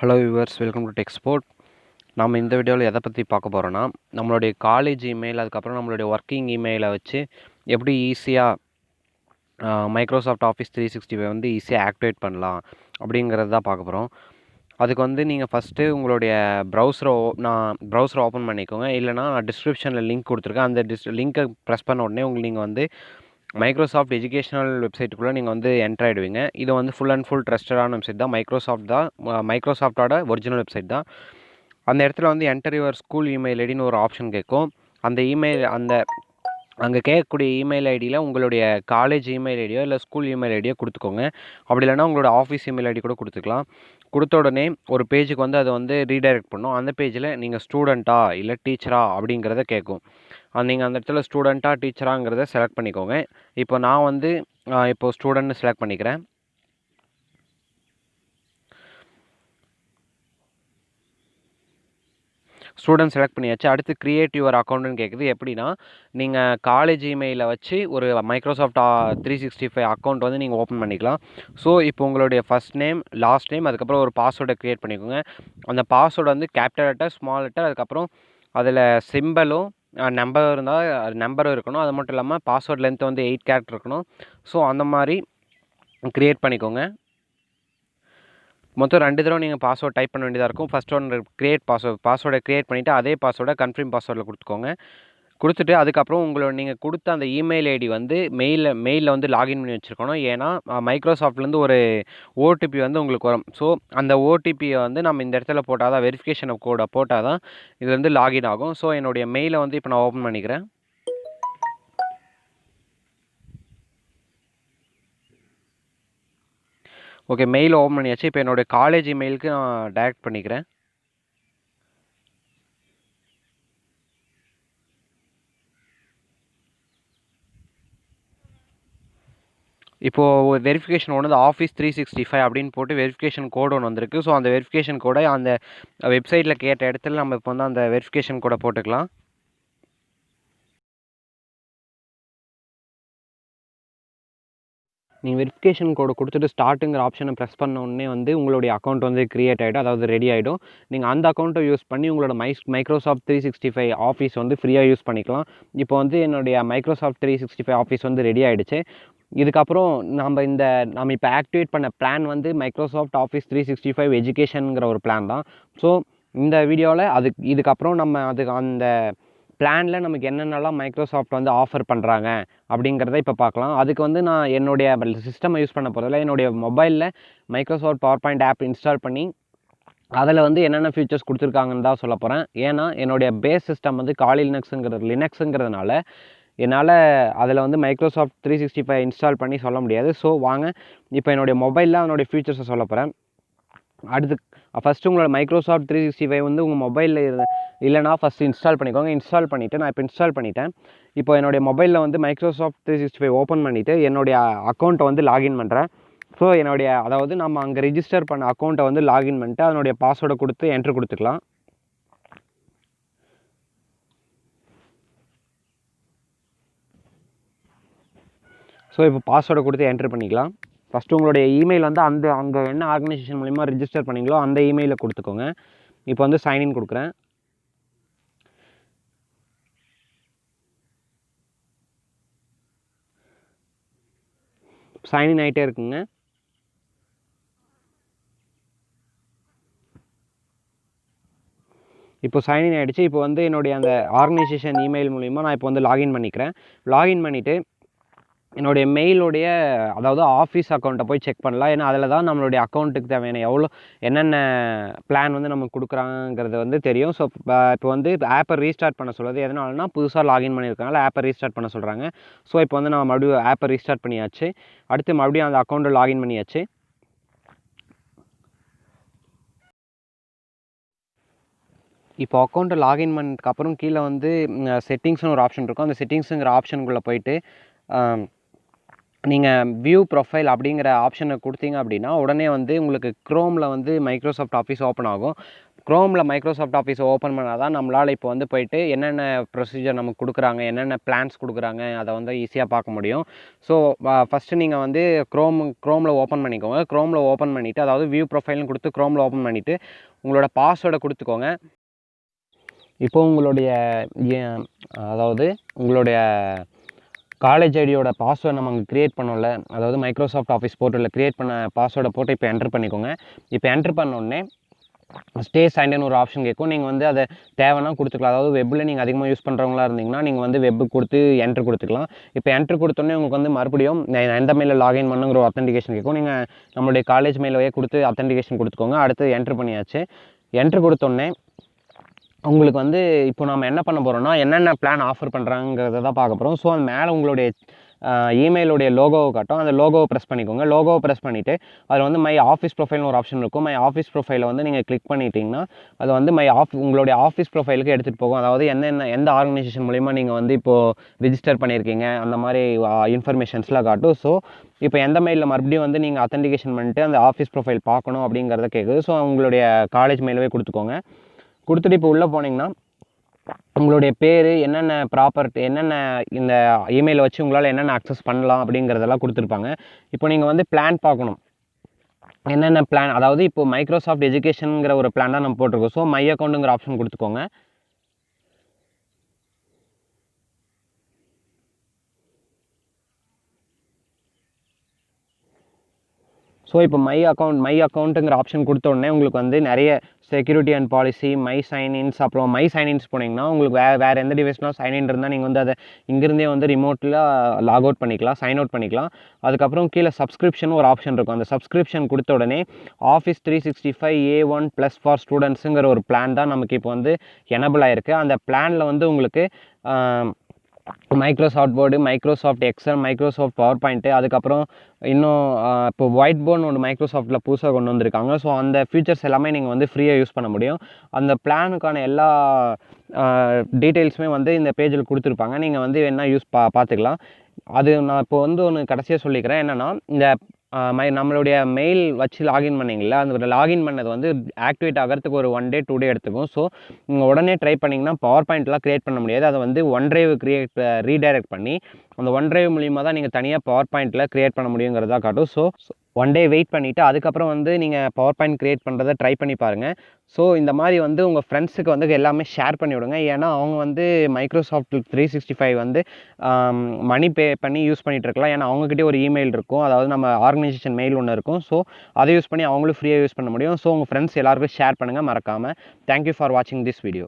Hello viewers, welcome to Techsport. நம்ம இந்த வீடியோவில் எதை பற்றி பார்க்க போகிறோன்னா, நம்மளுடைய காலேஜ் இமெயில், அதுக்கப்புறம் நம்மளுடைய ஒர்க்கிங் இமெயிலை வச்சு எப்படி ஈஸியாக மைக்ரோசாஃப்ட் ஆஃபீஸ் 365 வந்து ஈஸியாக ஆக்டிவேட் பண்ணலாம் அப்படிங்கிறது தான் பார்க்க போகிறோம். அதுக்கு வந்து நீங்கள் ஃபஸ்ட்டு உங்களுடைய ப்ரௌசரை ஓப்பன் பண்ணிக்கோங்க. இல்லைனா நான் டிஸ்கிரிப்ஷனில் லிங்க் கொடுத்துருக்கேன். அந்த லிங்க்கை ப்ரெஸ் பண்ண உடனே நீங்கள் வந்து மைக்ரோசாஃப்ட் எஜுகேஷனல் வெப்சைட்டுக்குள்ளே நீங்கள் வந்து என்டர் ஆகிடுவீங்க. இது வந்து ஃபுல் அண்ட் ஃபுல் ட்ரஸ்டடான வெப்சைட் தான். மைக்ரோசாஃப்டோட ஒரிஜினல் வெப்சைட் தான். அந்த இடத்துல வந்து என்டர் யுவர் ஸ்கூல் இமெயில் ஐடின்னு ஒரு ஆப்ஷன் கேட்கும். அங்கே கேட்கக்கூடிய இமெயில் ஐடியில் உங்களுடைய காலேஜ் இமெயில் ஐடியோ இல்லை ஸ்கூல் இமெயில் ஐடியோ கொடுத்துக்கோங்க. அப்படி இல்லைனா உங்களோட ஆஃபீஸ் இமெயில் ஐடி கூட கொடுத்துக்கலாம். கொடுத்த உடனே ஒரு பேஜுக்கு வந்து அதை வந்து ரீடைரக்ட் பண்ணும். அந்த பேஜில் நீங்கள் ஸ்டூடெண்ட்டா இல்லை டீச்சரா அப்படிங்கிறத கேட்கும். நீங்கள் அந்த இடத்துல ஸ்டூடெண்ட்டா டீச்சராங்கிறத செலக்ட் பண்ணிக்கோங்க. இப்போ நான் வந்து இப்போ ஸ்டூடெண்ட்னு செலக்ட் பண்ணிக்கிறேன். ஸ்டூடெண்ட் செலக்ட் பண்ணியாச்சு. அடுத்து கிரியேட் யுவர் அக்கௌண்ட்டுன்னு கேட்குது. எப்படின்னா, நீங்கள் காலேஜ் இமெயிலை வச்சு ஒரு மைக்ரோசாஃப்ட் 365 அக்கௌண்ட் வந்து நீங்கள் ஓப்பன் பண்ணிக்கலாம். ஸோ இப்போ உங்களுடைய ஃபஸ்ட் நேம், லாஸ்ட் நேம், அதுக்கப்புறம் ஒரு பாஸ்வேர்டை க்ரியேட் பண்ணிக்கோங்க. அந்த பாஸ்வேர்டு வந்து கேபிட்டல் லெட்டர், ஸ்மால் லெட்டர், அதுக்கப்புறம் அதில் சிம்பலும் நம்பர் இருந்தால் நம்பரும் இருக்கணும். அது மட்டும் இல்லாமல் பாஸ்வேர்ட் லென்த் வந்து 8 கேரக்டர் இருக்கணும். ஸோ அந்த மாதிரி க்ரியேட் பண்ணிக்கோங்க. மொத்தம் 2 தடவை நீங்கள் பாஸ்வேர்ட் டைப் பண்ண வேண்டியதாக இருக்கும். ஃபஸ்ட் ஒன் கிரியேட் பாஸ்வேர்டை க்ரியேட் பண்ணிவிட்டு அதே பாஸ்வேர்டை கன்ஃபார்ம் பாஸ்வேர்டில் கொடுத்துக்கோங்க. கொடுத்துட்டு அதுக்கப்புறம் நீங்கள் கொடுத்த அந்த இமெயில் ஐடி வந்து மெயிலில் வந்து லாகின் பண்ணி வச்சுருக்கணும். ஏன்னா மைக்ரோசாஃப்ட்லேருந்து ஒரு ஓடிபி வந்து உங்களுக்கு வரும். ஸோ அந்த ஓடிபியை வந்து நம்ம இந்த இடத்துல போட்டால் தான், வெரிஃபிகேஷன் கோடை போட்டால் தான் இது வந்து லாகின் ஆகும். ஸோ என்னுடைய மெயிலை வந்து இப்போ நான் ஓப்பன் பண்ணிக்கிறேன். ஓகே, மெயில் ஓப்பன் பண்ணியாச்சு. இப்போ என்னோடய காலேஜ் இமெயிலுக்கு நான் டைரக்ட் பண்ணிக்கிறேன். இப்போது வெரிஃபிகேஷன் ஒன்று ஆஃபீஸ் 365 அப்படின்னு போட்டு வெரிஃபிகேஷன் கோடு ஒன்று வந்திருக்கு. ஸோ அந்த வெரிஃபிகேஷன் கோடை அந்த வெப்சைட்டில் கேட்ட இடத்துல நம்ம இப்போ வந்து அந்த வெரிஃபிகேஷன் கோடை போட்டுக்கலாம். நீங்கள் வெரிஃபிகேஷன் கோடு கொடுத்துட்டு ஸ்டார்ட்டுங்கிற ஆப்ஷனை ப்ரெஸ் பண்ண உடனே வந்து உங்களுடைய அக்கௌண்ட் வந்து க்ரியேட் ஆகிடும், அதாவது ரெடி ஆகிடும். நீங்கள் அந்த அக்கௌண்ட்டை யூஸ் பண்ணி உங்களோட மைக்ரோசாஃப்ட் 365 ஆஃபீஸ் வந்து ஃப்ரீயாக யூஸ் பண்ணிக்கலாம். இப்போ வந்து என்னுடைய மைக்ரோசாஃப்ட் 365 ஆஃபீஸ் வந்து ரெடி ஆகிடுச்சு. இதுக்கப்புறம் நம்ம இப்போ ஆக்டிவேட் பண்ண பிளான் வந்து மைக்ரோசாஃப்ட் ஆஃபீஸ் 365 எஜுகேஷனுங்கிற ஒரு பிளான் தான். ஸோ இந்த வீடியோவில் இதுக்கப்புறம் நம்ம அந்த பிளானில் நமக்கு என்னென்னலாம் மைக்ரோசாஃப்ட் வந்து ஆஃபர் பண்ணுறாங்க அப்படிங்கிறத இப்போ பார்க்கலாம். அதுக்கு வந்து நான் என்னுடைய சிஸ்டமை யூஸ் பண்ண போகிறதில்ல. என்னுடைய மொபைலில் Microsoft power point of install பண்ணி அதில் வந்து என்னென்ன ஃபீச்சர்ஸ் கொடுத்துருக்காங்கன்னு தான் சொல்ல போகிறேன். ஏன்னா என்னுடைய பேஸ் சிஸ்டம் வந்து காலி லினக்ஸுங்கிறதுனால என்னால் அதில் வந்து மைக்ரோசாஃப்ட் 365 இன்ஸ்டால் பண்ணி சொல்ல முடியாது. ஸோ வாங்க இப்போ என்னுடைய மொபைலில் அதனுடைய ஃபீச்சர்ஸை சொல்ல போகிறேன். அடுத்து ஃபஸ்ட்டு உங்களோட மைக்ரோசாஃப்ட் 365 வந்து உங்கள் மொபைலில் இல்லைனா ஃபஸ்ட்டு இன்ஸ்டால் பண்ணிக்கோங்க. இன்ஸ்டால் பண்ணிவிட்டு நான் இப்போ இன்ஸ்டால் பண்ணிட்டேன். இப்போ என்னுடைய மொபைலில் வந்து மைக்ரோசாஃப்ட் 365 ஓப்பன் பண்ணிவிட்டு என்னுடைய அக்கௌண்ட்டை வந்து லாகின் பண்ணுறேன். ஸோ அதாவது நம்ம அங்கே ரிஜிஸ்டர் பண்ண அக்கௌண்ட்டை வந்து லாகின் பண்ணிட்டு அதனுடைய பாஸ்வேர்டை கொடுத்து என்ட்ரு கொடுத்துக்கலாம். ஸோ இப்போ பாஸ்வேர்டை கொடுத்து என்ட்ரு பண்ணிக்கலாம். ஃபஸ்ட்டு உங்களுடைய இமெயில் வந்து அங்கே என்ன ஆர்கனைசேஷன் மூலிமா ரிஜிஸ்டர் பண்ணிங்களோ அந்த இமெயிலில் கொடுத்துக்கோங்க. இப்போ வந்து சைன்இன் கொடுக்குறேன். சைன்இன் ஆகிட்டே இருக்குங்க. இப்போ சைன்இன் ஆகிடுச்சு. இப்போ வந்து என்னுடைய அந்த ஆர்கனைசேஷன் இமெயில் மூலிமா நான் இப்போ வந்து லாகின் பண்ணிக்கிறேன். லாகின் பண்ணிவிட்டு என்னுடைய மெயிலுடைய அதாவது ஆஃபீஸ் அக்கௌண்ட்டை போய் செக் பண்ணலாம். ஏன்னா அதில் தான் நம்மளுடைய அக்கௌண்ட்டுக்கு தேவையான என்னென்ன பிளான் வந்து நமக்கு கொடுக்குறாங்கிறது வந்து தெரியும். ஸோ இப்போ வந்து ஆப்பை ரீஸ்டார்ட் பண்ண சொல்லுது. எதனாலனா புதுசாக லாகின் பண்ணியிருக்கனால ஆப்பை ரீஸ்டார்ட் பண்ண சொல்கிறாங்க. ஸோ இப்போ வந்து நான் மறுபடியும் ஆப்பை ரீஸ்டார்ட் பண்ணியாச்சு. அடுத்து மறுபடியும் அந்த அக்கௌண்ட்டை லாகின் பண்ணியாச்சு. இப்போ அக்கௌண்ட்டை லாகின் பண்ணதுக்கப்புறம் கீழே வந்து செட்டிங்ஸ்னு ஒரு ஆப்ஷன் இருக்கும். அந்த செட்டிங்ஸுங்கிற ஆப்ஷனுக்குள்ளே போயிட்டு நீங்கள் வியூ ப்ரொஃபைல் அப்படிங்கிற ஆப்ஷனை கொடுத்தீங்க அப்படின்னா உடனே வந்து உங்களுக்கு க்ரோமில் வந்து மைக்ரோசாஃப்ட் ஆஃபீஸ் ஓப்பன் ஆகும். க்ரோமில் மைக்ரோசாஃப்ட் ஆஃபீஸை ஓப்பன் பண்ணால் தான் நம்மளால் இப்போ வந்து போயிட்டு என்னென்ன ப்ரொசீஜர் நமக்கு கொடுக்குறாங்க, என்னென்ன பிளான்ஸ் கொடுக்குறாங்க, அதை வந்து ஈஸியாக பார்க்க முடியும். ஸோ ஃபஸ்ட்டு நீங்கள் வந்து க்ரோமில் ஓப்பன் பண்ணிக்கோங்க. க்ரோமில் ஓப்பன் பண்ணிவிட்டு, அதாவது வியூ ப்ரொஃபைல்னு கொடுத்து க்ரோமில் ஓப்பன் பண்ணிவிட்டு உங்களோட பாஸ்வேர்டை கொடுத்துக்கோங்க. இப்போ உங்களுடைய அதாவது உங்களுடைய காலேஜ் ஐடியோட பாஸ்வேர்டு நம்ம அங்கே க்ரியேட் பண்ணோம்ல, அதாவது மைக்ரோசாஃப்ட் ஆஃபீஸ் போர்ட்டலில் க்ரியேட் பண்ண பாஸ்வேர்டை போட்டு இப்போ என்ட்ரு பண்ணிக்கோங்க. இப்போ என்ட்ரு பண்ணோடனே ஸ்டே சைன்டுன்னு ஒரு ஆப்ஷன் கேட்கும். நீங்கள் வந்து அதை தேவைன்னா கொடுத்துக்கலாம். அதாவது வெப்பில் நீங்கள் அதிகமாக யூஸ் பண்ணுறவங்களா இருந்தீங்கன்னா நீங்கள் வந்து வெப்பு கொடுத்து என்ட்ரு கொடுத்துக்கலாம். இப்போ என்ட்ரு கொடுத்தோன்னே உங்களுக்கு வந்து மறுபடியும் எந்த மெயிலில் லாகின் பண்ணுங்கிற ஒரு அத்தன்டிகேஷன் கேட்கும். நீங்கள் நம்மளுடைய காலேஜ் மெயிலையே கொடுத்து அத்தன்டிகேஷன் கொடுத்துக்கோங்க. அடுத்து என்ட்ரு பண்ணியாச்சு. என்ட்ரு கொடுத்தோன்னே உங்களுக்கு வந்து இப்போ நம்ம என்ன பண்ண போகிறோம்னா, என்னென்ன பிளான் ஆஃபர் பண்ணுறாங்கிறத தான் பார்க்க போகிறோம். ஸோ அது மேலே உங்களுடைய இமெயிலுடைய லோகோவை காட்டும். அந்த லோகோவை ப்ரெஸ் பண்ணிக்கோங்க. லோகோவை ப்ரெஸ் பண்ணிவிட்டு அதில் வந்து மை ஆஃபீஸ் ப்ரொஃபைல்னு ஒரு ஆப்ஷன் இருக்கும். மை ஆஃபீஸ் ப்ரொஃபைலை வந்து நீங்கள் கிளிக் பண்ணிட்டீங்கன்னா அது வந்து உங்களுடைய ஆஃபீஸ் ப்ரொஃபைலுக்கு எடுத்துகிட்டு போகும். அதாவது எந்த ஆர்கனைசேஷன் மூலிமா நீங்கள் வந்து இப்போது ரிஜிஸ்டர் பண்ணியிருக்கீங்க அந்த மாதிரி இன்ஃபர்மேஷன்ஸ்லாம் காட்டும். ஸோ இப்போ எந்த மெயிலில் மறுபடியும் வந்து நீங்கள் அத்தன்டிகேஷன் பண்ணிட்டு அந்த ஆஃபீஸ் ப்ரொஃபைல் பார்க்கணும் அப்படிங்கிறத கேட்குது. ஸோ உங்களுடைய காலேஜ் மெயிலவே கொடுத்துக்கோங்க. கொடுத்துட்டு இப்போ உள்ளே போனீங்கன்னா உங்களுடைய பேர், என்னென்ன இந்த இமெயிலை வச்சு உங்களால் என்னென்ன அக்சஸ் பண்ணலாம் அப்படிங்கிறதெல்லாம் கொடுத்துருப்பாங்க. இப்போ நீங்கள் வந்து பிளான் பார்க்கணும். என்னென்ன பிளான், அதாவது இப்போ மைக்ரோசாஃப்ட் எஜுகேஷனுங்கிற ஒரு பிளான் தான் நம்ம போட்டிருக்கோம். ஸோ மை அக்கௌண்ட்டுங்கிற ஆப்ஷன் கொடுத்துக்கோங்க. ஸோ இப்போ மை அக்கௌண்ட்டுங்கிற ஆப்ஷன் கொடுத்த உடனே உங்களுக்கு வந்து நிறைய செக்யூரிட்டி அண்ட் பாலிசி, மை சைன்இன்ஸ், அப்புறம் மை சைன்இன்ஸ் போனீங்கன்னா உங்களுக்கு வேறு எந்த டிவைஸ்னால் சைன்இன் இருந்தால் நீங்கள் வந்து அதை இங்கிருந்தே வந்து ரிமோட்டில் லாக் அவுட் பண்ணிக்கலாம், சைன் அவுட் பண்ணிக்கலாம். அதுக்கப்புறம் கீழே சப்ஸ்கிரிப்ஷன் ஒரு ஆப்ஷன் இருக்கும். அந்த சப்ஸ்கிரிப்ஷன் கொடுத்த உடனே ஆஃபீஸ் 365 A1 ப்ளஸ் ஃபார் ஸ்டூடெண்ட்ஸுங்கிற ஒரு பிளான் தான் நமக்கு இப்போ வந்து எனபிள் ஆகிருக்கு. அந்த பிளானில் வந்து உங்களுக்கு Microsoft word, Microsoft Excel, Microsoft power point, அதுக்கப்புறம் இன்னும் இப்போ ஒயிட் போர்டுன்னு ஒன்று மைக்ரோசாஃப்ட்டில் புதுசாக கொண்டு வந்திருக்காங்க. ஸோ அந்த ஃபீச்சர்ஸ் எல்லாமே நீங்கள் வந்து ஃப்ரீயாக யூஸ் பண்ண முடியும். அந்த பிளானுக்கான எல்லா டீட்டெயில்ஸுமே வந்து இந்த பேஜில் கொடுத்துருப்பாங்க. நீங்கள் வந்து வேணால் பார்த்துக்கலாம். அது நான் இப்போ வந்து ஒன்று கடைசியாக சொல்லிக்கிறேன். என்னென்னா, இந்த நம்மளுடைய மெயில் வச்சு லாகின் பண்ணிங்களா, அந்த லாகின் பண்ணது வந்து ஆக்டிவேட் ஆகிறதுக்கு ஒரு 1 day 2 day எடுத்துக்கும். ஸோ நீங்கள் உடனே ட்ரை பண்ணிங்கன்னா பவர் பாயிண்ட்லாம் க்ரியேட் பண்ண முடியாது. அதை வந்து OneDrive ரீடைரக்ட் பண்ணி அந்த OneDrive மூலிமா தான் நீங்கள் தனியாக பவர் பாயிண்ட்டில் க்ரியேட் பண்ண முடியுங்கிறதா காட்டும். ஸோ 1 day வெயிட் பண்ணிவிட்டு அதுக்கப்புறம் வந்து நீங்கள் பவர் பாயிண்ட் க்ரியேட் பண்ணுறதை ட்ரை பண்ணி பாருங்கள். ஸோ இந்த மாதிரி வந்து உங்கள் ஃப்ரெண்ட்ஸுக்கு வந்து எல்லாமே ஷேர் பண்ணி விடுங்க. ஏன்னா அவங்க வந்து மைக்ரோசாஃப்ட் 365 வந்து மணி பே பண்ணி யூஸ் பண்ணிகிட்டு இருக்கலாம். ஏன்னா அவங்ககிட்டே ஒரு இமெயில் இருக்கும், அதாவது நம்ம ஆர்கனைசேஷன் மெயில் ஒன்று இருக்கும். ஸோ அதை யூஸ் பண்ணி அவங்களும் ஃப்ரீயாக யூஸ் பண்ண முடியும். ஸோ உங்கள் ஃப்ரெண்ட்ஸ் எல்லாருக்கும் ஷேர் பண்ணுங்கள் மறக்காமல். தேங்க்யூ ஃபார் வாட்சிங் திஸ் வீடியோ.